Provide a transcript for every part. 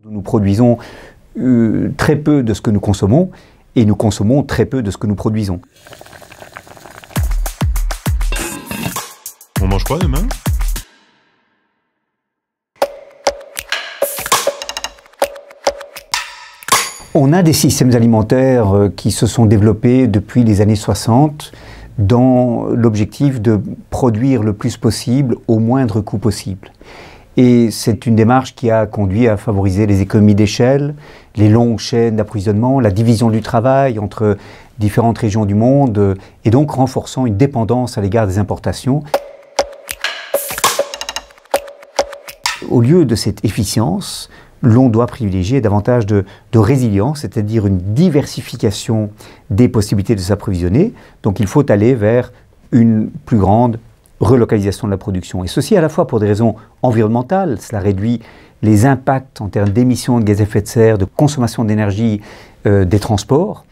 Nous produisons très peu de ce que nous consommons et nous consommons très peu de ce que nous produisons. On mange quoi demain ? On a des systèmes alimentaires qui se sont développés depuis les années 60 dans l'objectif de produire le plus possible au moindre coût possible. Et c'est une démarche qui a conduit à favoriser les économies d'échelle, les longues chaînes d'approvisionnement, la division du travail entre différentes régions du monde et donc renforçant une dépendance à l'égard des importations. Au lieu de cette efficience, l'on doit privilégier davantage de résilience, c'est-à-dire une diversification des possibilités de s'approvisionner. Donc il faut aller vers une plus grande relocalisation de la production. Et ceci à la fois pour des raisons environnementales, cela réduit les impacts en termes d'émissions de gaz à effet de serre, de consommation d'énergie des transports.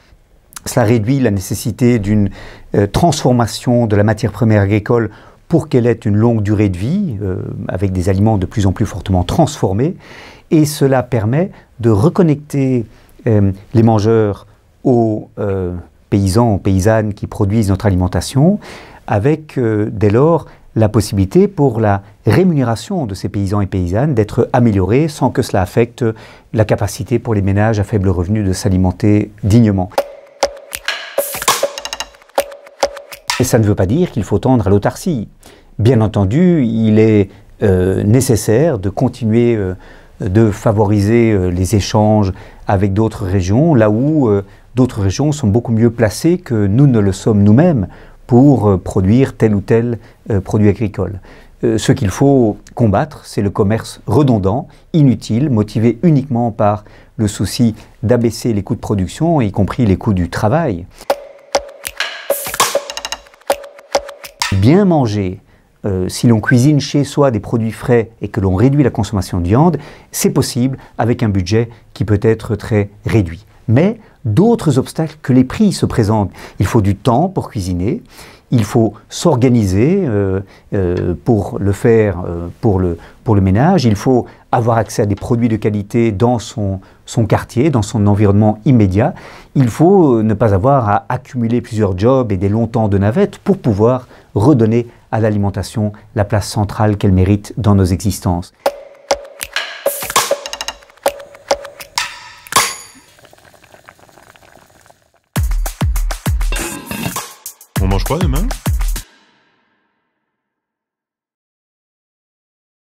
Cela réduit la nécessité d'une transformation de la matière première agricole pour qu'elle ait une longue durée de vie, avec des aliments de plus en plus fortement transformés. Et cela permet de reconnecter les mangeurs aux paysans, aux paysannes qui produisent notre alimentation, avec dès lors la possibilité pour la rémunération de ces paysans et paysannes d'être améliorée sans que cela affecte la capacité pour les ménages à faible revenu de s'alimenter dignement. Et ça ne veut pas dire qu'il faut tendre à l'autarcie. Bien entendu, il est nécessaire de continuer de favoriser les échanges avec d'autres régions, là où d'autres régions sont beaucoup mieux placées que nous ne le sommes nous-mêmes pour produire tel ou tel produit agricole. Ce qu'il faut combattre, c'est le commerce redondant, inutile, motivé uniquement par le souci d'abaisser les coûts de production, y compris les coûts du travail. Bien manger, si l'on cuisine chez soi des produits frais et que l'on réduit la consommation de viande, c'est possible avec un budget qui peut être très réduit. Mais d'autres obstacles que les prix se présentent. Il faut du temps pour cuisiner, il faut s'organiser pour le faire pour le ménage, il faut avoir accès à des produits de qualité dans son quartier, dans son environnement immédiat. Il faut ne pas avoir à accumuler plusieurs jobs et des longs temps de navette pour pouvoir redonner à l'alimentation la place centrale qu'elle mérite dans nos existences. On mange quoi demain ?